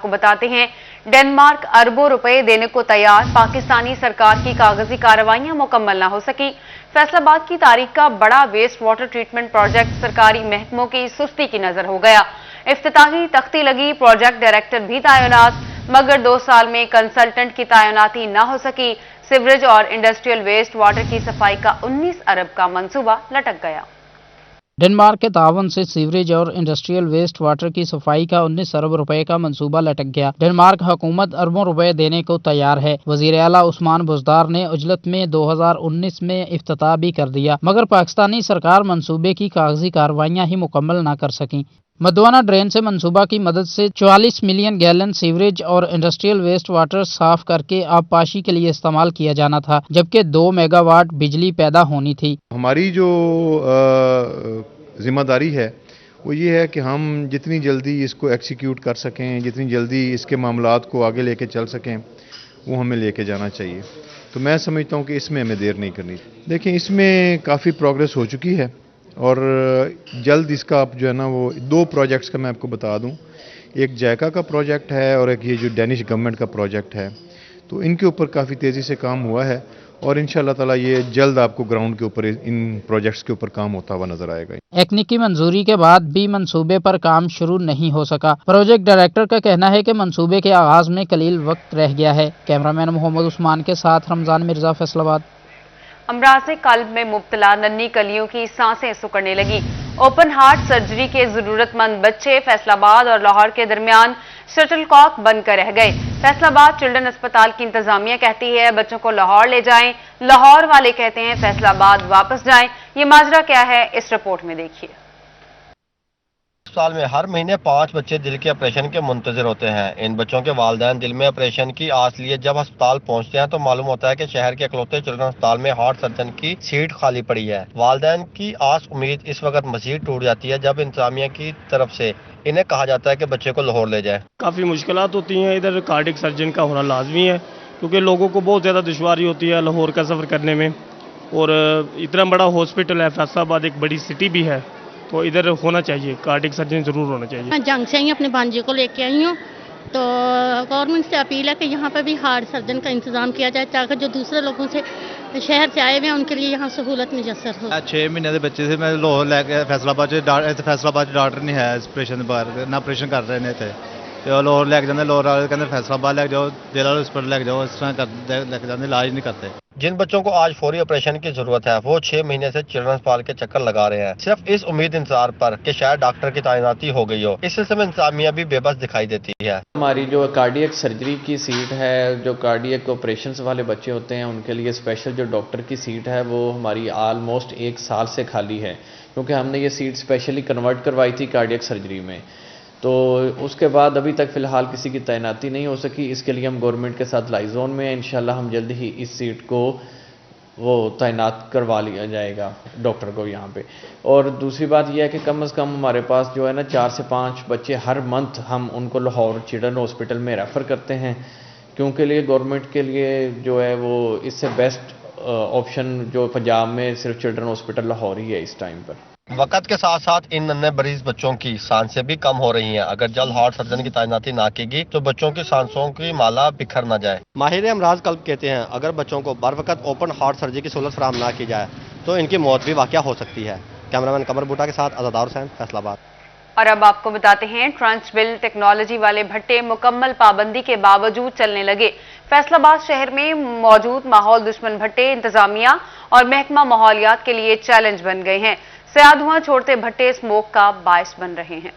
आपको बताते हैं, डेनमार्क अरबों रुपए देने को तैयार, पाकिस्तानी सरकार की कागजी कार्रवाइयां मुकम्मल न हो सकी। फैसलाबाद की तारीख का बड़ा वेस्ट वाटर ट्रीटमेंट प्रोजेक्ट सरकारी महकमों की सुस्ती की नजर हो गया। इफ्तिताही तख्ती लगी, प्रोजेक्ट डायरेक्टर भी तैनात, मगर 2 साल में कंसल्टेंट की तैनाती न हो सकी। सीवरेज और इंडस्ट्रियल वेस्ट वाटर की सफाई का 19 अरब का मंसूबा लटक गया। डेनमार्क के तावन से सीवरेज और इंडस्ट्रियल वेस्ट वाटर की सफाई का 19 अरब रुपए का मंसूबा लटक गया। डेनमार्क हुकूमत अरबों रुपए देने को तैयार है। वजीर आला उस्मान बुज़दार ने उजलत में 2019 में इफ्तिताह भी कर दिया, मगर पाकिस्तानी सरकार मंसूबे की कागजी कार्रवाइयां ही मुकम्मल न कर सकी। मधवाना ड्रेन से मंसूबा की मदद से 44 मिलियन गैलन सीवरेज और इंडस्ट्रियल वेस्ट वाटर साफ करके आबपाशी के लिए इस्तेमाल किया जाना था, जबकि 2 मेगावाट बिजली पैदा होनी थी। हमारी जो जिम्मेदारी है वो ये है कि हम जितनी जल्दी इसको एग्जीक्यूट कर सकें, जितनी जल्दी इसके मामलात को आगे लेके चल सकें, वो हमें लेके जाना चाहिए। तो मैं समझता हूँ कि इसमें हमें देर नहीं करनी। देखिए, इसमें काफ़ी प्रोग्रेस हो चुकी है और जल्द इसका आप जो है ना, वो 2 प्रोजेक्ट्स का मैं आपको बता दूं। एक जायका का प्रोजेक्ट है और एक ये जो डेनिश गवर्नमेंट का प्रोजेक्ट है, तो इनके ऊपर काफ़ी तेज़ी से काम हुआ है और इंशाल्लाह ताला ये जल्द आपको ग्राउंड के ऊपर इन प्रोजेक्ट्स के ऊपर काम होता हुआ नजर आएगा। तकनीकी मंजूरी के बाद भी मंसूबे पर काम शुरू नहीं हो सका। प्रोजेक्ट डायरेक्टर का कहना है कि मंसूबे के आगाज में कलील वक्त रह गया है। कैमरामैन मोहम्मद उस्मान के साथ रमजान मिर्जा, फैसलाबाद। अमराज़ कल्ब में मुब्तला नन्ही कलियों की सांसें सिकुड़ने लगी। ओपन हार्ट सर्जरी के जरूरतमंद बच्चे फैसलाबाद और लाहौर के दरमियान शटलकॉक बनकर रह गए। फैसलाबाद चिल्ड्रन अस्पताल की इंतजामिया कहती है बच्चों को लाहौर ले जाएं, लाहौर वाले कहते हैं फैसलाबाद वापस जाएं। ये माजरा क्या है, इस रिपोर्ट में देखिए। साल में हर महीने 5 बच्चे दिल के ऑपरेशन के मुंतजर होते हैं। इन बच्चों के वालिदैन दिल में ऑपरेशन की आस लिए जब अस्पताल पहुंचते हैं तो मालूम होता है कि शहर के इकलौते चिल्ड्रन अस्पताल में हार्ट सर्जन की सीट खाली पड़ी है। वालिदैन की आस उम्मीद इस वक्त मजीद टूट जाती है जब इंतजामिया की तरफ से इन्हें कहा जाता है कि बच्चे को लाहौर ले जाए। काफ़ी मुश्किलात होती हैं, इधर कार्डियक सर्जन का होना लाजमी है क्योंकि लोगों को बहुत ज़्यादा दुश्वारी होती है लाहौर का सफ़र करने में। और इतना बड़ा हॉस्पिटल है, फैसलाबाद एक बड़ी सिटी भी है, तो इधर होना चाहिए, कार्डियक सर्जन ज़रूर होना चाहिए। मैं जंग से ही अपने भांजे को लेके आई हूँ, तो गवर्नमेंट से अपील है कि यहाँ पर भी हार्ट सर्जन का इंतज़ाम किया जाए ताकि जो दूसरे लोगों से शहर से आए हुए हैं उनके लिए यहाँ सहूलत मुयसर हो। 6 महीने के बच्चे से मैं लाहौर लैके फैसलाबाद फैसलाबाद डॉक्टर नहीं है ऑपरेशन बाहर ना ऑपरेशन कर रहे थे, तो लाहौर लैके जाते, लाहौर वाले कहते फैसलाबाद लैके जाओ, दिल वाले हॉस्पिटल लैके जाओ, इस तरह लैके जाते, इलाज नहीं करते। जिन बच्चों को आज फौरी ऑपरेशन की जरूरत है वो 6 महीने से चिल्ड्रन अस्पताल के चक्कर लगा रहे हैं, सिर्फ इस उम्मीद इंतजार पर कि शायद डॉक्टर की तैनाती हो गई हो। इस सिलसिले में इंतजामिया भी बेबस दिखाई देती है। हमारी जो कार्डियक सर्जरी की सीट है, जो कार्डियक ऑपरेशन वाले बच्चे होते हैं उनके लिए स्पेशल जो डॉक्टर की सीट है वो हमारी ऑलमोस्ट 1 साल से खाली है, क्योंकि हमने ये सीट स्पेशली कन्वर्ट करवाई थी कार्डियक सर्जरी में। तो उसके बाद अभी तक फ़िलहाल किसी की तैनाती नहीं हो सकी। इसके लिए हम गवर्नमेंट के साथ लाइजोन में हैं। इंशाल्लाह हम जल्द ही इस सीट को वो तैनात करवा लिया जाएगा डॉक्टर को यहाँ पे। और दूसरी बात यह है कि कम से कम हमारे पास जो है ना 4 से 5 बच्चे हर मंथ हम उनको लाहौर चिल्ड्रन हॉस्पिटल में रेफ़र करते हैं, क्योंकि लिए गवर्नमेंट के लिए जो है वो इससे बेस्ट ऑप्शन जो पंजाब में सिर्फ चिल्ड्रन हॉस्पिटल लाहौर ही है इस टाइम पर। वक्त के साथ साथ इन नन्हे मरीज बच्चों की सांसें भी कम हो रही हैं। अगर जल्द हार्ट सर्जन की तैनाती ना की तो बच्चों की सांसों की माला बिखर न जाए। माहिर अमराज कल्ब कहते हैं अगर बच्चों को बर वक्त ओपन हार्ट सर्जरी की सहूलत फराहम ना की जाए तो इनकी मौत भी वाक़या हो सकती है। कैमरामैन कमर बूटा के साथ आज़ादार हुसैन, फैसलाबाद। और अब आपको बताते हैं ट्रंच बिल टेक्नोलॉजी वाले भट्टे मुकम्मल पाबंदी के बावजूद चलने लगे। फैसलाबाद शहर में मौजूद माहौल दुश्मन भट्टे इंतजामिया और महकमा माहौलियात के लिए चैलेंज बन गए हैं। स्याह धुआं छोड़ते भट्टे स्मोक का बायस बन रहे हैं।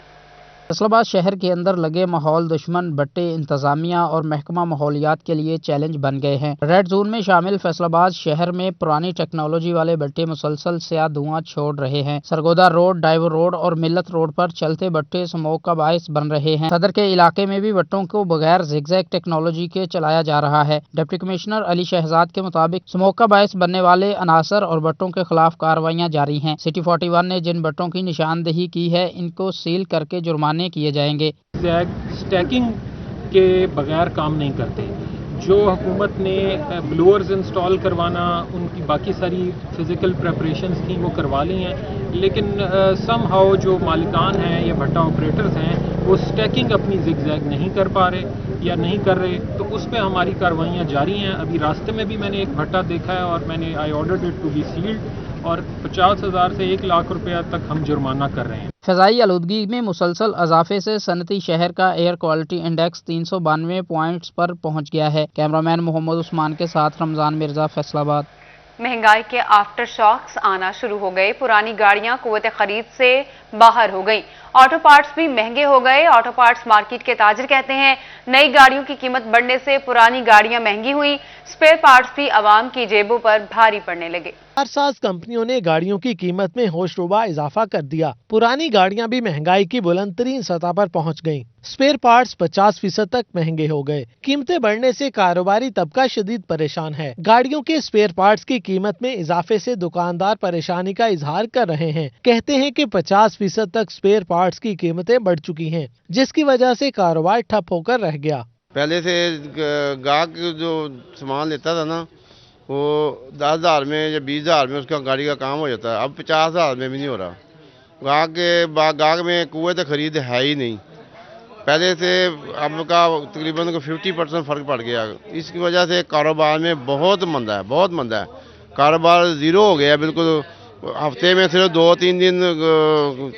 फैसलाबाद शहर के अंदर लगे माहौल दुश्मन भट्टे इंतजामिया और महकमा माहौलियात के लिए चैलेंज बन गए हैं। रेड जोन में शामिल फैसलाबाद शहर में पुरानी टेक्नोलॉजी वाले भट्टे मुसलसल स्याह धुआं छोड़ रहे हैं। सरगोदा रोड, डाइवर रोड और मिल्लत रोड पर चलते भट्टे स्मोक का बायस बन रहे हैं। सदर के इलाके में भी भट्टों को बगैर जिगजैग टेक्नोलॉजी के चलाया जा रहा है। डिप्टी कमिश्नर अली शहजाद के मुताबिक स्मोक का बायस बनने वाले अनासर और भट्टों के खिलाफ कार्रवाइयाँ जारी हैं। सिटी 41 ने जिन भट्टों की निशानदेही की है इनको सील करके जुर्माने किए जाएंगे। स्टैकिंग के बगैर काम नहीं करते। जो हुकूमत ने ब्लोअर्स इंस्टॉल करवाना, उनकी बाकी सारी फिजिकल प्रेपरेशंस थी वो करवा ली हैं, लेकिन समहाउ जो मालिकान हैं या भट्टा ऑपरेटर्स हैं वो स्टैकिंग अपनी जिगजैग नहीं कर पा रहे या नहीं कर रहे, तो उस पर हमारी कार्रवाइयाँ जारी हैं। अभी रास्ते में भी मैंने एक भट्टा देखा है और मैंने I ordered it to be sealed और 50,000 से 1 लाख रुपया तक हम जुर्माना कर रहे हैं। फ़िज़ाई आलूदगी में मुसलसल इजाफे से सनती शहर का एयर क्वालिटी इंडेक्स 392 पॉइंट्स पर पहुंच गया है। कैमरामैन मोहम्मद उस्मान के साथ रमज़ान मिर्ज़ा, फैसलाबाद। महंगाई के आफ्टर शॉक्स आना शुरू हो गए। पुरानी गाड़ियां कुव्वत खरीद से बाहर हो गई। ऑटो पार्ट्स भी महंगे हो गए। ऑटो पार्ट्स मार्केट के ताजिर कहते हैं नई गाड़ियों की कीमत बढ़ने से पुरानी गाड़ियां महंगी हुई। स्पेयर पार्ट्स भी आवाम की जेबों पर भारी पड़ने लगे। कारसाज कंपनियों ने गाड़ियों की कीमत में होशरुबा इजाफा कर दिया। पुरानी गाड़ियां भी महंगाई की बुलंद तरीन सतह पर पहुंच गईं। स्पेयर पार्ट्स 50% तक महंगे हो गए। कीमतें बढ़ने से कारोबारी तबका शदीद परेशान है। गाड़ियों के स्पेयर पार्ट्स की कीमत में इजाफे से दुकानदार परेशानी का इजहार कर रहे हैं। कहते हैं कि 50% तक स्पेयर पार्ट्स की कीमतें बढ़ चुकी हैं, जिसकी वजह से कारोबार ठप होकर रह गया। पहले से गाहक जो सामान लेता था ना, वो 10,000 में या 20,000 में उसका गाड़ी का काम हो जाता है। अब 50,000 में भी नहीं हो रहा। गाहक में कुव्वत खरीद है ही नहीं। पहले से अब का तकरीबन 50% फ़र्क पड़ गया। इसकी वजह से कारोबार में बहुत मंदा है, बहुत मंदा है। कारोबार ज़ीरो हो गया बिल्कुल। हफ्ते में सिर्फ 2-3 दिन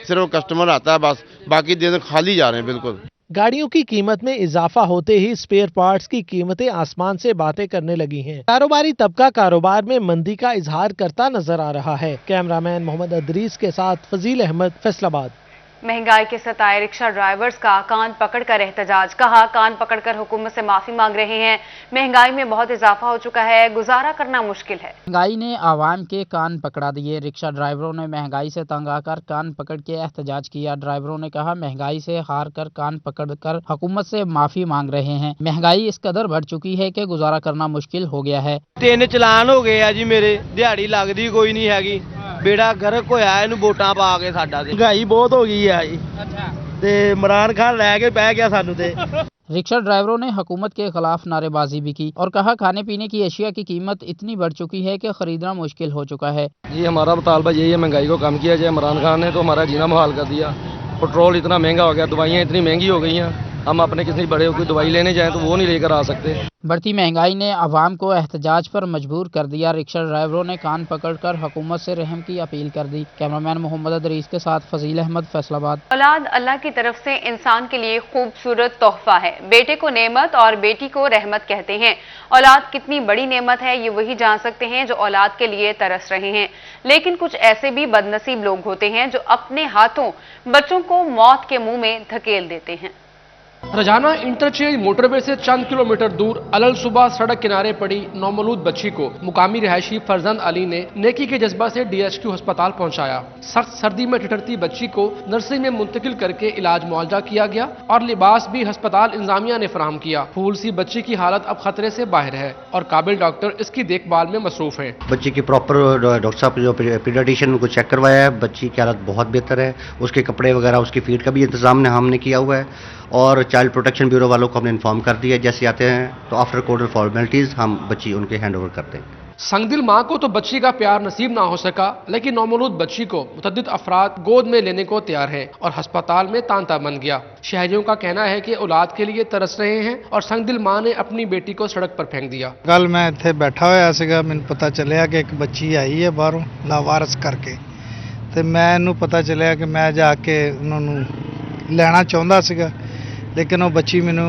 सिर्फ कस्टमर आता है, बस बाकी दिन खाली जा रहे हैं बिल्कुल। गाड़ियों की कीमत में इजाफा होते ही स्पेयर पार्ट्स की कीमतें आसमान से बातें करने लगी हैं। कारोबारी तबका कारोबार में मंदी का इजहार करता नजर आ रहा है। कैमरामैन मोहम्मद अदरीस के साथ फजील अहमद, फैसलाबाद। महंगाई के सताए रिक्शा ड्राइवर्स का कान पकड़कर एहतजाज। कहा कान पकड़कर हुकूमत से माफी मांग रहे हैं। महंगाई में बहुत इजाफा हो चुका है, गुजारा करना मुश्किल है। महंगाई ने आवाम के कान पकड़ा दिए। रिक्शा ड्राइवरों ने महंगाई से तंग आकर कान पकड़ के एहतजाज किया। ड्राइवरों ने कहा महंगाई से हार कर कान पकड़कर हुकूमत से माफी मांग रहे हैं। महंगाई इस कदर बढ़ चुकी है कि गुजारा करना मुश्किल हो गया है। 3 चलान हो गए है जी मेरे, दिहाड़ी लगदी कोई नहीं हैगी। बेड़ा गर्क होया इहनूं वोटां पा के साडा ते। महंगाई बहुत हो गई है जी। ते इमरान खान लै के बह गया सानू ते। रिक्शा ड्राइवरों ने हुकूमत के खिलाफ नारेबाजी भी की और कहा खाने पीने की अशिया की कीमत इतनी बढ़ चुकी है कि खरीदना मुश्किल हो चुका है। जी हमारा मुतालबा यही है, महंगाई को कम किया जाए। इमरान खान ने तो हमारा जीना मुहाल कर दिया। पेट्रोल इतना महंगा हो गया, दवाइयाँ इतनी महंगी हो गई हैं। हम अपने किसी बड़े कोई दवाई लेने जाएं तो वो नहीं लेकर आ सकते। बढ़ती महंगाई ने अवाम को एहतजाज पर मजबूर कर दिया। रिक्शा ड्राइवरों ने कान पकड़कर हुकूमत से रहम की अपील कर दी। कैमरामैन मोहम्मद अदरीस के साथ फजील अहमद, फैसलाबाद। औलाद अल्लाह की तरफ से इंसान के लिए खूबसूरत तोहफा है। बेटे को नेमत और बेटी को रहमत कहते हैं। औलाद कितनी बड़ी नेमत है ये वही जान सकते हैं जो औलाद के लिए तरस रहे हैं। लेकिन कुछ ऐसे भी बदनसीब लोग होते हैं जो अपने हाथों बच्चों को मौत के मुंह में धकेल देते हैं। रजाना इंटरचेंज मोटरवे से चंद किलोमीटर दूर अलल सुबह सड़क किनारे पड़ी नौमौलूद बच्ची को मुकामी रिहायशी फरजंद अली ने नेकी के जज्बा से DHQ अस्पताल पहुंचाया। सख्त सर्दी में ठिठुरती बच्ची को नर्सरी में मुंतकिल करके इलाज मुआवजा किया गया और लिबास भी अस्पताल इंतजामिया ने फराहम किया। फूल सी बच्ची की हालत अब खतरे से बाहर है और काबिल डॉक्टर इसकी देखभाल में मसरूफ है। बच्ची की प्रॉपर डॉक्टर साहब जो पीडियाट्रिशियन को चेक करवाया है, बच्ची की हालत बहुत बेहतर है। उसके कपड़े वगैरह, उसकी फीड का भी इंतजाम हमने किया हुआ है और चाइल्ड प्रोटेक्शन ब्यूरो वालों को हमने इन्फॉर्म कर दिया। जैसे आते हैं तो आफ्टर कोर्ट फॉर्मेलिटीज हम बच्ची उनके हैंड ओवर करते हैं। संगदिल माँ को तो बच्ची का प्यार नसीब ना हो सका, लेकिन नौमौलूद बच्ची को मुतअद्दिद अफराद गोद में लेने को तैयार हैं और अस्पताल में तांता बन गया। शहरियों का कहना है कि औलाद के लिए तरस रहे हैं और संगदिल माँ ने अपनी बेटी को सड़क पर फेंक दिया। कल मैं इत्थे बैठा होया सीगा, मैनूं पता चलिया कि एक बच्ची आई है बाहरों लावारस करके, ते मैनूं पता चलिया कि मैं जाके उन्होंने लेना चाहुंदा सीगा, लेकिन वो बच्ची मैनू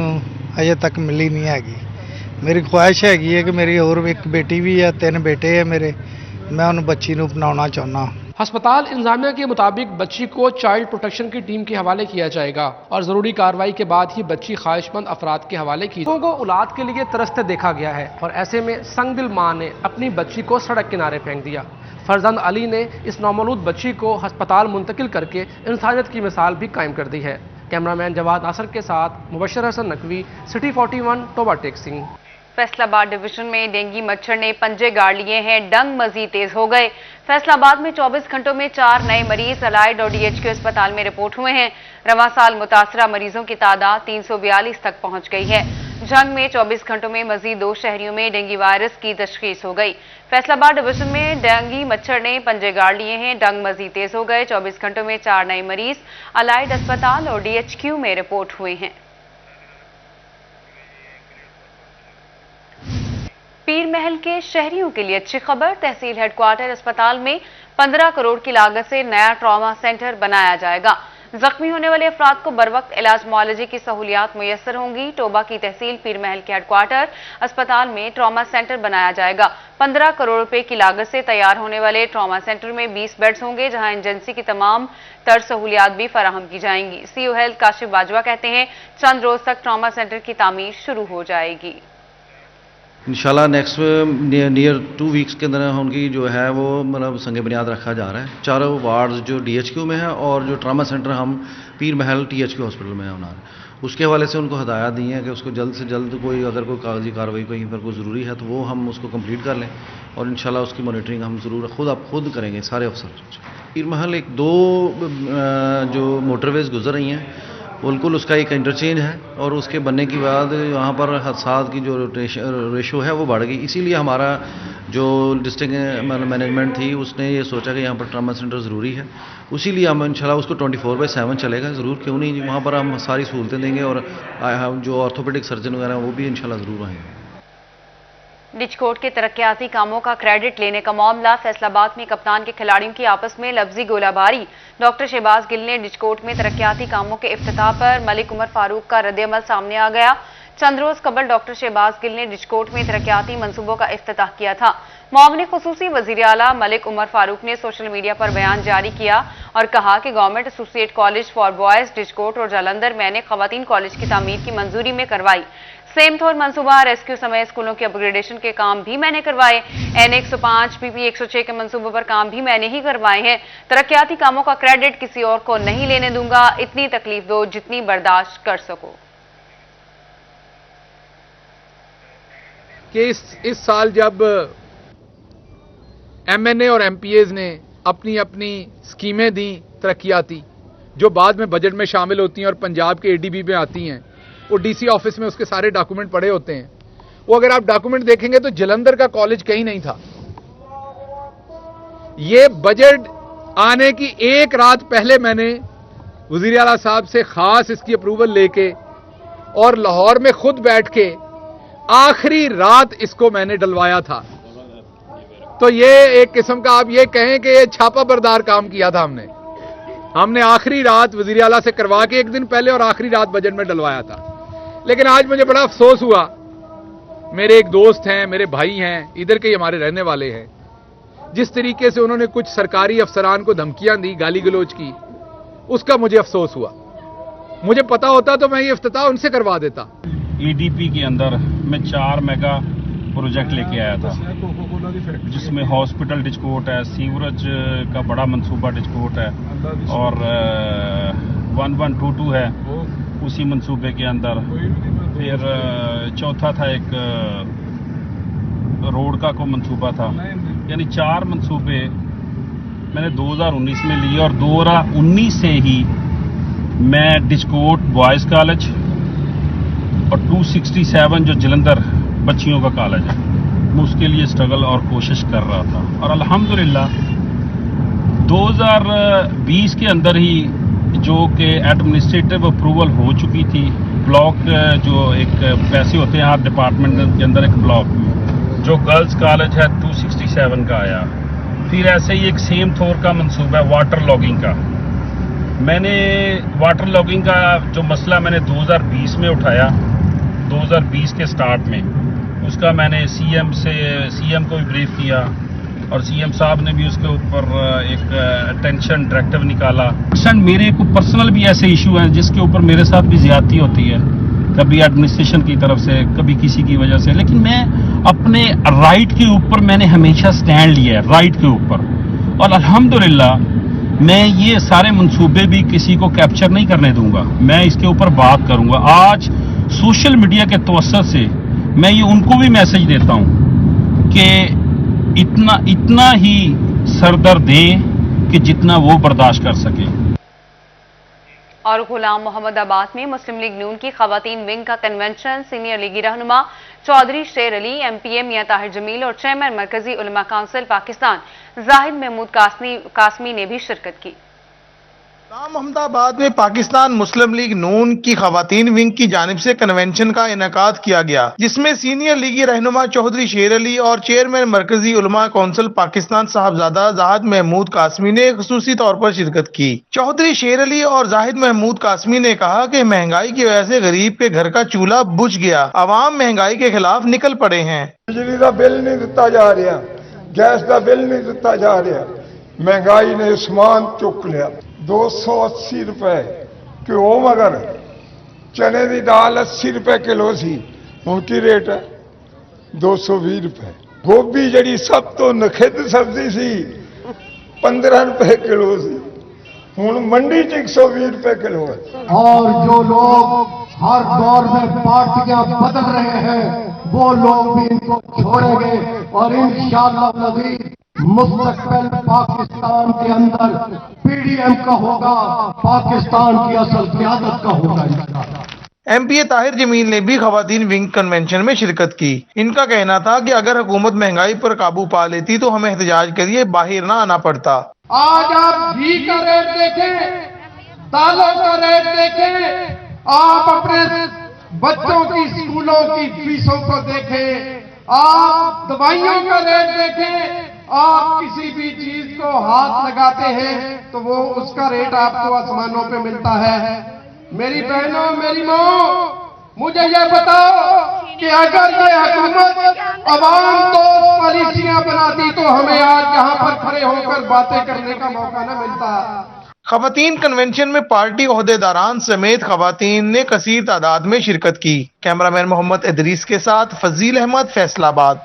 अजे तक मिली नहीं हैगी। मेरी ख्वाहिश हैगी है कि मेरी और एक बेटी भी है, 3 बेटे हैं मेरे, मैं उन बच्ची को अपनाना चाहना। अस्पताल इंतजामिया के मुताबिक बच्ची को चाइल्ड प्रोटेक्शन की टीम के हवाले किया जाएगा और जरूरी कार्रवाई के बाद ही बच्ची ख्वाहिशमंद अफराद के हवाले की। लोगों को औलाद के लिए तरसते देखा गया है और ऐसे में संगदिल माँ ने अपनी बच्ची को सड़क किनारे फेंक दिया। फरजंद अली ने इस नौमौलूद बच्ची को अस्पताल मुंतकिल करके इंसानियत की मिसाल भी कायम कर दी है। कैमरामैन जवाद नासर के साथ मुबशर हसन नकवी, सिटी 41, टोबा टेक सिंह। फैसलाबाद डिवीजन में डेंगू मच्छर ने पंजे गाड़ लिए हैं। डंग मजीद तेज हो गए। फैसलाबाद में 24 घंटों में 4 नए मरीज अलाइड और DHQ अस्पताल में रिपोर्ट हुए हैं। रवां साल मुतासरा मरीजों की तादाद 342 तक पहुंच गई है। जंग में 24 घंटों में मजीद 2 शहरियों में डेंगू वायरस की तशखीस हो गई। फैसलाबाद डिवीजन में डेंगू मच्छर ने पंजे गाड़ लिए हैं। डंग मजीद तेज हो गए। 24 घंटों में 4 नए मरीज अलाइड अस्पताल और DHQ में रिपोर्ट हुए हैं। पीर महल के शहरियों के लिए अच्छी खबर। तहसील हेडक्वार्टर अस्पताल में 15 करोड़ की लागत से नया ट्रॉमा सेंटर बनाया जाएगा। जख्मी होने वाले अफराद को बरवक्त इलाज मुआलजे की सहूलियात मुयस्सर होंगी। टोबा की तहसील पीर महल के हेडक्वार्टर अस्पताल में ट्रॉमा सेंटर बनाया जाएगा। 15 करोड़ रुपए की लागत से तैयार होने वाले ट्रॉमा सेंटर में 20 बेड्स होंगे, जहां इमरजेंसी की तमाम तर सहूलियात भी फराहम की जाएंगी। CO हेल्थ काशिफ बाजवा कहते हैं चंद रोज तक ट्रॉमा सेंटर की तामीर शुरू हो जाएगी। इंशाल्लाह नेक्स्ट नियर 2 वीक्स के अंदर उनकी जो है वो मतलब संग बुनियाद रखा जा रहा है। चारों वार्ड्स जो DHQ में है और जो ट्रामा सेंटर हम पीर महल THQ हॉस्पिटल में होना है, उसके हवाले से उनको हदायत दी है कि उसको जल्द से जल्द कोई अगर कोई कागजी कार्रवाई कहीं पर कोई ज़रूरी है तो वो हम उसको कंप्लीट कर लें और इंशाल्लाह उसकी मॉनिटरिंग हम ज़रूर खुद करेंगे सारे अफसर। पीर महल 1-2 जो मोटरवेज गुजर रही हैं बिल्कुल उसका एक इंटरचेंज है और उसके बनने के बाद यहाँ पर हादसात की जो रेशो है वो बढ़ गई। इसीलिए हमारा जो डिस्ट्रिक्ट मैनेजमेंट थी उसने ये सोचा कि यहाँ पर ट्रामा सेंटर ज़रूरी है। इसीलिए हम इंशाल्लाह उसको 24/7 चलेगा, ज़रूर क्यों नहीं, वहाँ पर हम सारी सहूलतें देंगे और जो ऑर्थोपेडिक सर्जन वगैरह वो भी इंशाल्लाह ज़रूर रहेंगे। डिचकोट के तरक्याती कामों का क्रेडिट लेने का मामला। फैसलाबाद में कप्तान के खिलाड़ियों की आपस में लफ्जी गोलाबारी। डॉक्टर शहबाज गिल ने डिचकोट में तरक्याती कामों के इफ्तिताह पर मलिक उमर फारूक का रद्द-ए-अमल सामने आ गया। चंद रोज कबल डॉक्टर शहबाज गिल ने डिचकोट में तरक्याती मंसूबों का इफ्तिताह किया था। मुआविन खुसूसी वजीर आला मलिक उमर फारूक ने सोशल मीडिया पर बयान जारी किया और कहा कि government associate college for boys Dichkot और जालंधर मैंने खवातीन कॉलेज की तामीर की मंजूरी में करवाई। सेम थोर मंसूबा रेस्क्यू समय स्कूलों के अपग्रेडेशन के काम भी मैंने करवाए। N 105 PP 106 के मंसूबों पर काम भी मैंने ही करवाए हैं। तरक्याती कामों का क्रेडिट किसी और को नहीं लेने दूंगा। इतनी तकलीफ दो जितनी बर्दाश्त कर सको। कि इस साल जब MNA और MPAs ने अपनी अपनी स्कीमें दी तरक्याती, जो बाद में बजट में शामिल होती हैं और पंजाब के ADB में आती हैं, वो DC ऑफिस में उसके सारे डॉक्यूमेंट पड़े होते हैं। वो अगर आप डॉक्यूमेंट देखेंगे तो जलंधर का कॉलेज कहीं नहीं था। ये बजट आने की एक रात पहले मैंने वजीर आला साहब से खास इसकी अप्रूवल लेके और लाहौर में खुद बैठ के आखिरी रात इसको मैंने डलवाया था। तो ये एक किस्म का आप ये कहें कि ये छापा बरदार काम किया था हमने आखिरी रात वजीर आला से करवा के एक दिन पहले और आखिरी रात बजट में डलवाया था। लेकिन आज मुझे बड़ा अफसोस हुआ, मेरे एक दोस्त हैं, मेरे भाई हैं, इधर के ही हमारे रहने वाले हैं, जिस तरीके से उन्होंने कुछ सरकारी अफसरान को धमकियां दी, गाली गलोच की, उसका मुझे अफसोस हुआ। मुझे पता होता तो मैं ये इफ्तिताह उनसे करवा देता। ADP के अंदर मैं 4 मेगा प्रोजेक्ट लेके आया था, जिसमें हॉस्पिटल डिचकोट है, सीवरेज का बड़ा मंसूबा डिचकोट है और 1122 है उसी मंसूबे के अंदर। फिर चौथा था एक रोड का को मंसूबा था। यानी 4 मंसूबे मैंने 2019 में लिए और 2019 से ही मैं डिचकोट बॉयज़ कॉलेज और 267 जो जलंधर बच्चियों का कॉलेज है, मैं उसके लिए स्ट्रगल और कोशिश कर रहा था। और अल्हम्दुलिल्लाह 2020 के अंदर ही जो कि एडमिनिस्ट्रेटिव अप्रूवल हो चुकी थी, ब्लॉक जो एक पैसे होते हैं हर डिपार्टमेंट के अंदर एक ब्लॉक, जो गर्ल्स कॉलेज है 267 का आया। फिर ऐसे ही एक सेम थोर का मंसूबा है वाटर लॉगिंग का। मैंने वाटर लॉगिंग का जो मसला मैंने 2020 में उठाया, 2020 के स्टार्ट में उसका मैंने CM को भी ब्रीफ किया और CM साहब ने भी उसके ऊपर एक अटेंशन डायरेक्टिव निकाला। मेरे को पर्सनल भी ऐसे इशू हैं जिसके ऊपर मेरे साथ भी ज्यादती होती है, कभी एडमिनिस्ट्रेशन की तरफ से, कभी किसी की वजह से, लेकिन मैं अपने राइट के ऊपर मैंने हमेशा स्टैंड लिया है, राइट के ऊपर। और अल्हम्दुलिल्लाह मैं ये सारे मंसूबे भी किसी को कैप्चर नहीं करने दूंगा, मैं इसके ऊपर बात करूंगा। आज सोशल मीडिया के तवज्जुह से मैं ये उनको भी मैसेज देता हूं कि इतना ही सरदर्द दें कि जितना वो बर्दाश्त कर सके। और गुलाम मोहम्मद आबाद में मुस्लिम लीग नून की खवातीन विंग का कन्वेंशन सीनियर लीगी रहनुमा चौधरी शेर अली, MPA मियां ताहिर जमील और चेयरमैन मरकजी उलमा काउंसिल पाकिस्तान जाहिद महमूद कासमी ने भी शिरकत की। अहमदाबाद में पाकिस्तान मुस्लिम लीग नून की खवातीन विंग की जानिब से कन्वेंशन का इनेकाद किया गया, जिसमें सीनियर लीगी रहनुमा चौधरी शेर अली और चेयरमैन मरकजी उलमा कौंसिल पाकिस्तान साहबजादा जाहिद महमूद कासमी ने खुसूसी तौर पर शिरकत की। चौधरी शेर अली और जाहिद महमूद कासमी ने कहा कि महंगाई की वजह से गरीब के घर का चूल्हा बुझ गया, अवाम महंगाई के खिलाफ निकल पड़े हैं। बिजली का बिल नहीं दिता जा रहा, गैस का बिल नहीं दिता जा रहा, महंगाई ने आसमान चुक लिया। 280 रुपए क्यों, मगर चने की दाल 80 रुपए किलो सी, उनकी रेट है 220 रुपए। गोभी जड़ी सब तो नखिद सब्जी सी 15 रुपए किलो सी, हूँ मंडी च 120 रुपए किलो है। और जो लोग हर दौर में पार्टियां बदल रहे हैं, वो लोग भी इनको छोड़ेंगे और इंशाअल्लाह नज़ीर मुस्तकबिल पाकिस्तान के अंदर PDM का होगा, पाकिस्तान की असल क़यादत का होगा इंशाअल्लाह। MPA ताहिर जमील ने भी खवातीन विंग कन्वेंशन में शिरकत की। इनका कहना था कि अगर हुकूमत महंगाई पर काबू पा लेती तो हमें एहतजाज के लिए बाहर ना आना पड़ता। आज आप घी का रेट देखें, दालों का रेट देखें, आप अपने बच्चों की स्कूलों की फीसों को देखें, आप दवाइयों का रेट देखें, आप किसी भी चीज को हाथ लगाते हैं तो वो उसका रेट आपको आसमानों पे मिलता है। मेरी बहनों, मेरी माँ, मुझे ये बताओ कि अगर ये हुकूमत अवाम दोस्त पॉलिसियां बनाती तो हमें आज यहाँ पर खड़े होकर बातें करने का मौका न मिलता। खवातीन कन्वेंशन में पार्टी ओहदेदारान समेत खवातीन ने कसीर तादाद में शिरकत की। कैमरामैन मोहम्मद इदरीस के साथ फजील अहमद, फैसलाबाद।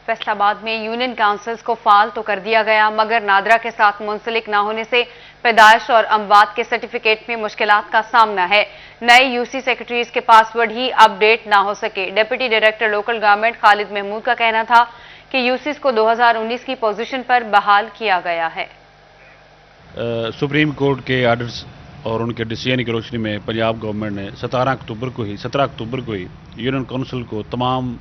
फैसलाबाद में यूनियन काउंसिल्स को फाल तो कर दिया गया, मगर नादरा के साथ मुंसलिक न होने से पैदाइश और अमवात के सर्टिफिकेट में मुश्किलात का सामना है। नए UC सेक्रेटरीज के पासवर्ड ही अपडेट ना हो सके। Deputy director local government Khalid Mahmood का कहना था कि UCs को 2019 की पोजीशन पर बहाल किया गया है। सुप्रीम कोर्ट के आर्डर्स और उनके डिसीजन की रोशनी में पंजाब गवर्नमेंट ने 17 अक्टूबर को ही यूनियन काउंसिल को तमाम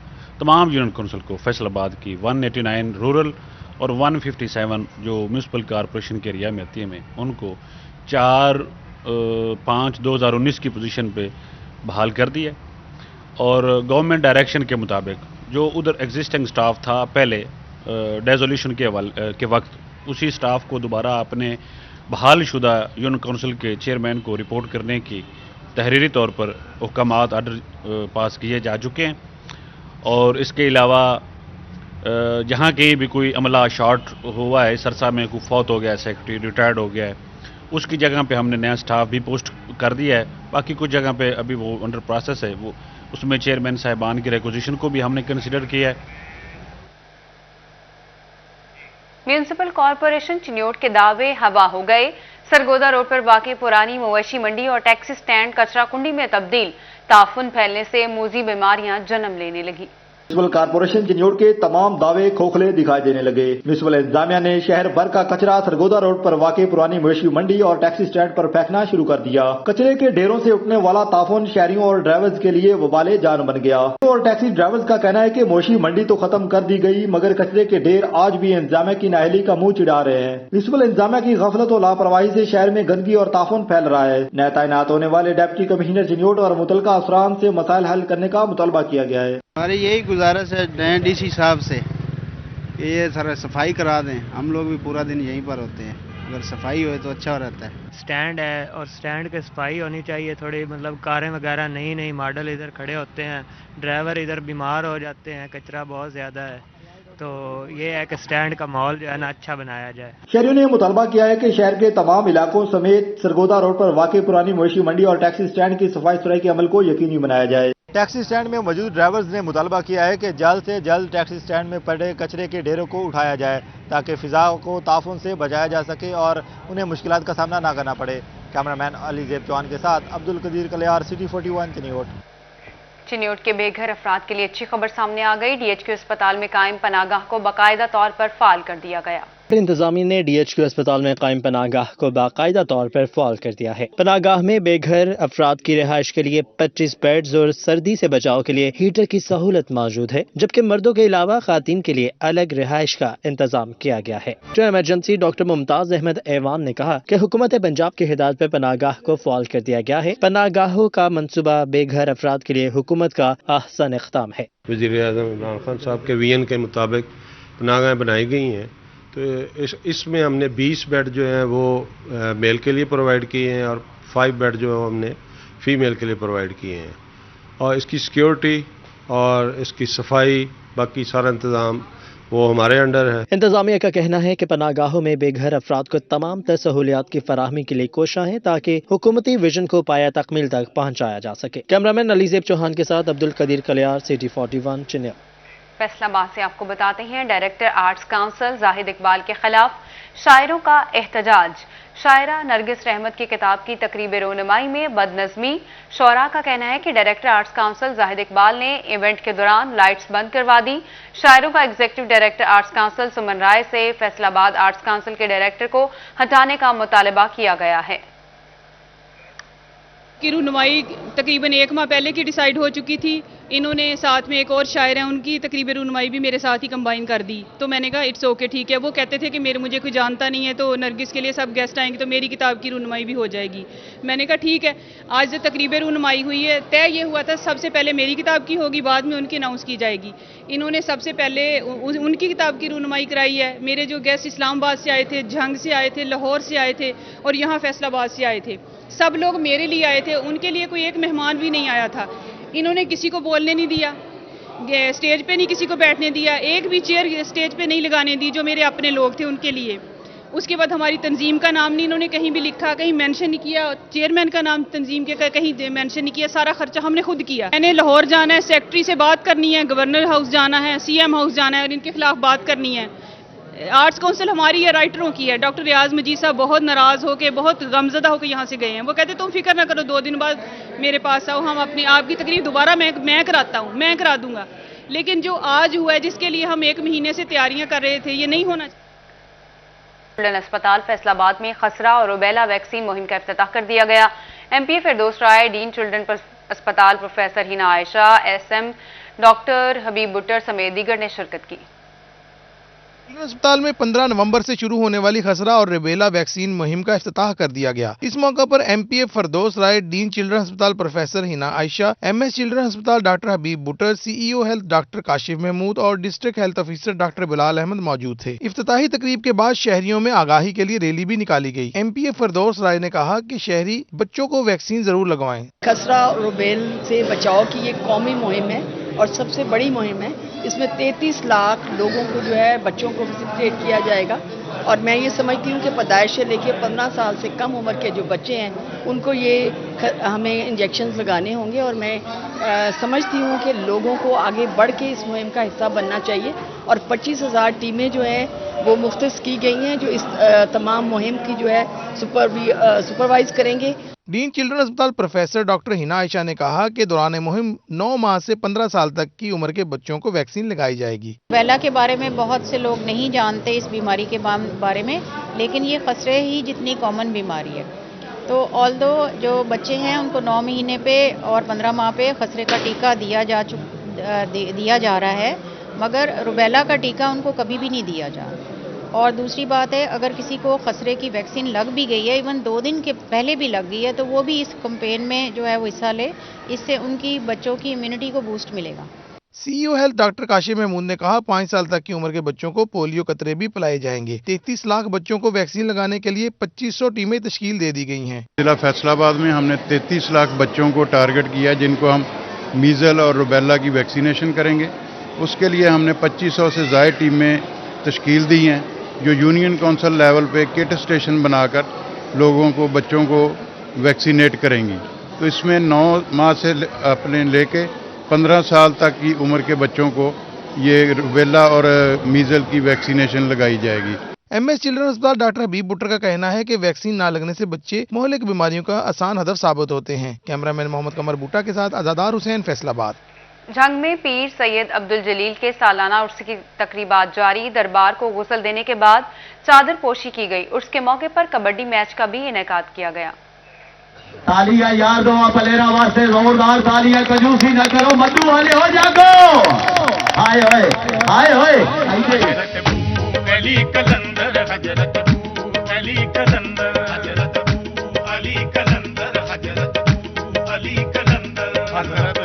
यूनियन काउंसिल को फैसलाबाद की 189 रूरल और 157 जो म्यूनसिपल कॉरपोरेशन के एरिया में आती है में उनको 4/5/2019 की पोजीशन पे बहाल कर दिया। और गवर्नमेंट डायरेक्शन के मुताबिक जो उधर एग्जिस्टिंग स्टाफ था पहले डेजोल्यूशन के वक्त, उसी स्टाफ को दोबारा अपने बहाल शुदा यूनियन काउंसिल के चेयरमैन को रिपोर्ट करने की तहरीरी तौर पर हुक्मात आर्डर पास किए जा चुके हैं। और इसके अलावा जहाँ कहीं भी कोई अमला शॉर्ट हुआ है, सरसा में कोई फौत हो गया, सेक्रेटरी रिटायर्ड हो गया है, उसकी जगह पे हमने नया स्टाफ भी पोस्ट कर दिया है। बाकी कुछ जगह पे अभी वो अंडर प्रोसेस है, वो उसमें चेयरमैन साहिबान की रिक्विजिशन को भी हमने कंसिडर किया है। म्यूनसिपल कॉरपोरेशन चिन्योट के दावे हवा हो गए। सरगोदा रोड पर वाक़ई पुरानी मवेशी मंडी और टैक्सी स्टैंड कचरा कुंडी में तब्दील। ताफुन फैलने से मूजी बीमारियां जन्म लेने लगी। म्यूनसिपल कॉरपोरेशन चिन्योट के तमाम दावे खोखले दिखाई देने लगे। म्यूनसिपल इंतजामिया ने शहर भर का कचरा सरगोदा रोड पर वाक़ई पुरानी मवेशी मंडी और टैक्सी स्टैंड पर फेंकना शुरू कर दिया। कचरे के ढेरों से उठने वाला ताफुन शहरियों और ड्राइवर्स के लिए वबाले जान बन गया। और टैक्सी ड्राइवर्स का कहना है कि मवेशी मंडी तो खत्म कर दी गई, मगर कचरे के ढेर आज भी इंतजामिया की नाअहली का मुंह चिढ़ा रहे हैं। म्यूनसिपल इंतजामिया की गफलत और लापरवाही से शहर में गंदगी और ताफुन फैल रहा है। नए तैनात होने वाले डिप्टी कमिश्नर चिन्योट और मुतलका अफसरान से मसाइल हल करने का मुतालबा किया गया है। हमारी यही गुजारिश है नए DC साहब से कि ये सारा सफाई करा दें। हम लोग भी पूरा दिन यहीं पर होते हैं, अगर सफाई हो तो अच्छा रहता है। स्टैंड है और स्टैंड की सफाई होनी चाहिए थोड़ी, मतलब कारें वगैरह नई मॉडल इधर खड़े होते हैं, ड्राइवर इधर बीमार हो जाते हैं, कचरा बहुत ज़्यादा है। तो ये है कि स्टैंड का माहौल जो है ना अच्छा बनाया जाए। शहरियों ने मुतालबा किया है कि शहर के तमाम इलाकों समेत सरगोदा रोड पर वाक़ई पुरानी मवेशी मंडी और टैक्सी स्टैंड की सफाई सुथराई के अमल को यकीनी बनाया जाए। टैक्सी स्टैंड में मौजूद ड्राइवर्स ने मुतालबा किया है कि जल्द से जल्द टैक्सी स्टैंड में पड़े कचरे के ढेरों को उठाया जाए ताकि फिजा को ताफुन से बचाया जा सके और उन्हें मुश्किलात का सामना ना करना पड़े। कैमरामैन अली ज़ेब चौहान के साथ अब्दुल कदीर कलियार, सिटी 41 चिन्योट। चिन्योट के बेघर अफराद के लिए अच्छी खबर सामने आ गई। DHQ अस्पताल में कायम पनागाह को बाकायदा तौर पर फाल कर दिया गया। इंतजामिया ने DHQ अस्पताल में कायम पनाहगाह को बाकायदा तौर पर फाल कर दिया है। पनाहगाह में बेघर अफराद की रिहाइश के लिए 25 बेड्स और सर्दी से बचाव के लिए हीटर की सहूलत मौजूद है, जबकि मर्दों के अलावा खातीन के लिए अलग रिहाइश का इंतजाम किया गया है। इमरजेंसी डॉक्टर मुमताज अहमद ऐवान ने कहा कि हुकूमत पंजाब की हिदायत पर पनाहगाह को फाल कर दिया गया है। पनाहगाहों का मंसूबा बेघर अफराद के लिए हुकूमत का अहसन इक़दाम है। वज़ीर-ए-आज़म इमरान खान साहब के विजन के मुताबिक पनाहगाहें बनाई गई हैं, तो इसमें हमने 20 बेड जो हैं वो मेल के लिए प्रोवाइड किए हैं और 5 बेड जो हमने फीमेल के लिए प्रोवाइड किए हैं, और इसकी सिक्योरिटी और इसकी सफाई बाकी सारा इंतज़ाम वो हमारे अंडर है। इंतजामिया का कहना है कि पनाहगाहों में बेघर अफराद को तमाम तर सहूलियात की फराहमी के लिए कोशिश है ताकि हुकूमती विजन को पाया तकमील तक पहुँचाया जा सके। कैमरामैन अलीजेब चौहान के साथ अब्दुल कदीर कलियार, सिटी 41 चिन्या। फैसलाबाद से आपको बताते हैं, director arts council Zahid Iqbal के खिलाफ शायरों का एहतजाज। शायरा नरगिस रहमत की किताब की तकरीब रोनुमाई में बदनज़मी। शोरा का कहना है कि director arts council Zahid Iqbal ने इवेंट के दौरान लाइट्स बंद करवा दी। शायरों का एग्जीक्यूटिव डायरेक्टर आर्ट्स काउंसिल सुमन राय से फैसलाबाद आर्ट्स काउंसिल के डायरेक्टर को हटाने का मुतालबा किया गया है। की रूनुमाई तकरीबन 1 माह पहले की डिसाइड हो चुकी थी। इन्होंने साथ में एक और शायर हैं, उनकी तकरीब रूनुमाई भी मेरे साथ ही कंबाइन कर दी। तो मैंने कहा इट्स ओके, ठीक है। वो कहते थे कि मुझे कोई जानता नहीं है, तो नरगिस के लिए सब गेस्ट आएंगे तो मेरी किताब की रूनुमाई भी हो जाएगी। मैंने कहा ठीक है। आज तकरीब रूनुमाई हुई है, तय ये हुआ था सबसे पहले मेरी किताब की होगी, बाद में उनकी अनाउंस की जाएगी। इन्होंने सबसे पहले उनकी किताब की रूनुमाई कराई है। मेरे जो गेस्ट इस्लामाबाद से आए थे, झंग से आए थे, लाहौर से आए थे और यहाँ फैसलाबाद से आए थे, सब लोग मेरे लिए आए थे। उनके लिए कोई एक मेहमान भी नहीं आया था। इन्होंने किसी को बोलने नहीं दिया, स्टेज पे नहीं किसी को बैठने दिया, एक भी चेयर स्टेज पे नहीं लगाने दी जो मेरे अपने लोग थे उनके लिए। उसके बाद हमारी तंजीम का नाम नहीं इन्होंने कहीं भी लिखा, कहीं मेंशन नहीं किया। चेयरमैन का नाम तंजीम के कहीं मेंशन नहीं किया। सारा खर्चा हमने खुद किया। मैंने लाहौर जाना है, सेक्रेटरी से बात करनी है, गवर्नर हाउस जाना है, CM हाउस जाना है और इनके खिलाफ बात करनी है। आर्ट्स काउंसिल हमारी है, राइटरों की है। डॉक्टर रियाज मजीद साहब बहुत नाराज होकर, बहुत गमजदा होकर यहाँ से गए हैं। वो कहते तुम फिक्र ना करो, 2 दिन बाद मेरे पास आओ, हम अपनी आपकी तकरीर दोबारा मैं कराता हूँ, मैं करा दूंगा। लेकिन जो आज हुआ है, जिसके लिए हम 1 महीने से तैयारियां कर रहे थे, ये नहीं होना चाहिए। चिल्ड्रन अस्पताल फैसलाबाद में खसरा और रुबेला वैक्सीन मुहिम का इफ्तिताह कर दिया गया। MPA Firdous Rai, dean children अस्पताल professor Hina Ayesha, SM doctor Habib Buttar समेत दीगर ने शिरकत की। चिल्ड्रन अस्पताल में 15 नवंबर से शुरू होने वाली खसरा और रुबेला वैक्सीन मुहिम का इफ्तिताह कर दिया गया। इस मौके पर MPA Firdous Rai, dean children अस्पताल professor Hina Ayesha, MS children अस्पताल doctor Habib Buttar, CEO health doctor Kashif Mahmood और district health officer doctor Bilal Ahmed मौजूद थे। इफ्तिताही तकरीब के बाद शहरियों में आगाही के लिए रैली भी निकाली गई। MPA फिरदौस राय ने कहा कि शहरी बच्चों को वैक्सीन जरूर लगवाएं। खसरा और रुबेल से बचाव की ये कौमी मुहिम है और सबसे बड़ी मुहिम है। इसमें 33 लाख लोगों को जो है बच्चों को वैक्सीनेट किया जाएगा और मैं ये समझती हूँ कि पैदाइश से लेकर 15 साल से कम उम्र के जो बच्चे हैं उनको ये हमें इंजेक्शन लगाने होंगे और मैं समझती हूँ कि लोगों को आगे बढ़ के इस मुहिम का हिस्सा बनना चाहिए और 25,000 टीमें जो हैं वो मुख्तस की गई हैं जो इस तमाम मुहिम की जो है सुपरवाइज करेंगे। डीन चिल्ड्रन अस्पताल प्रोफेसर डॉक्टर हिना आयशा ने कहा कि दौरान मुहिम 9 माह से 15 साल तक की उम्र के बच्चों को वैक्सीन लगाई जाएगी। रुबेला के बारे में बहुत से लोग नहीं जानते इस बीमारी के बारे में, लेकिन ये खसरे ही जितनी कॉमन बीमारी है। तो ऑल्दो जो बच्चे हैं उनको 9 महीने पे और 15 माह पे खसरे का टीका दिया जा रहा है, मगर रुबेला का टीका उनको कभी भी नहीं दिया जा रहा। और दूसरी बात है, अगर किसी को खसरे की वैक्सीन लग भी गई है, इवन 2 दिन के पहले भी लग गई है, तो वो भी इस कैंपेन में जो है वो हिस्सा ले। इससे उनकी बच्चों की इम्यूनिटी को बूस्ट मिलेगा। CEO health doctor Kashif Mahmood ने कहा 5 साल तक की उम्र के बच्चों को पोलियो कतरे भी पिलाए जाएंगे। 33 लाख बच्चों को वैक्सीन लगाने के लिए 2500 टीमें तश्कील दे दी गई हैं। जिला फैसलाबाद में हमने 33 लाख बच्चों को टारगेट किया जिनको हम मीजल और रुबेला की वैक्सीनेशन करेंगे। उसके लिए हमने 2500 से ज़ायद टीमें तश्कील दी हैं जो यूनियन काउंसिल लेवल पे किट स्टेशन बनाकर लोगों को बच्चों को वैक्सीनेट करेंगी। तो इसमें 9 माह से अपने लेके 15 साल तक की उम्र के बच्चों को ये रुबेला और मीजल की वैक्सीनेशन लगाई जाएगी। MS चिल्ड्रन अस्पताल डॉक्टर हबीब बुट्टर का कहना है कि वैक्सीन ना लगने से बच्चे मोहल्ले की बीमारियों का आसान हदफ साबित होते हैं। कैमरामैन मोहम्मद कमर बूटा के साथ आजादार हुसैन, फैसलाबाद। झंग में पीर सैयद अब्दुल जलील के सालाना उर्स की तकरीबात जारी। दरबार को गुस्ल देने के बाद चादर पोशी की गई। उर्स के मौके पर कबड्डी मैच का भी इनेकाद किया गया। तालियां यार दो पलेरा वास्ते जोरदार तालियां, कंजूसी न करो, मद्दू वाले हो जागो। हाय होए हाय होए अली कलंदर हजरत अली कलंदर हजरत अली कलंदर हजरत अली कलंदर हजरत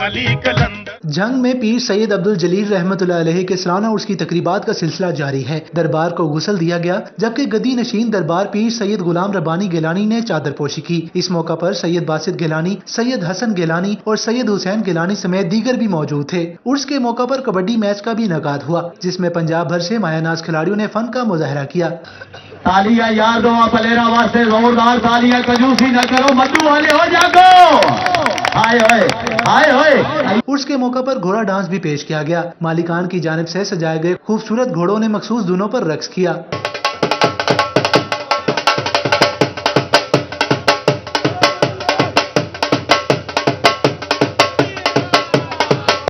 अली कलंदर। जंग में पीर सैयद अब्दुल जलील रहमतुल्लाह अलैह के सालाना उर्स की तकरीबात का सिलसिला जारी है। दरबार को गुस्ल दिया गया, जबकि गद्दी नशीन दरबार पीर सैयद गुलाम रब्बानी गिलानी ने चादर पोशी की। इस मौका पर सैयद बासित गिलानी, सैयद हसन गिलानी और सैयद हुसैन गिलानी समेत दीगर भी मौजूद थे। उर्स के मौका पर कबड्डी मैच का भी इनेकाद हुआ, जिसमें पंजाब भर से मायानाज खिलाड़ियों ने फन का मुजाहरा किया। तालियां यार दो पलेरा वास्ते जोरदार तालियां, कंजूसी न करो, मद्दू वाले हो जागो। हाय होए हाय होए। उर्स के मौका पर घोड़ा डांस भी पेश किया गया। मालिकान की जानिब से सजाए गए खूबसूरत घोड़ों ने मखसूस धुनों पर रक्स किया।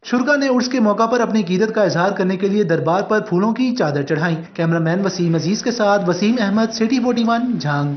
शुरका ने उर्स के मौका पर अपनी कीदत का इजहार करने के लिए दरबार पर फूलों की चादर चढ़ाई। कैमरामैन वसीम अजीज के साथ वसीम अहमद, सिटी 41 झांग।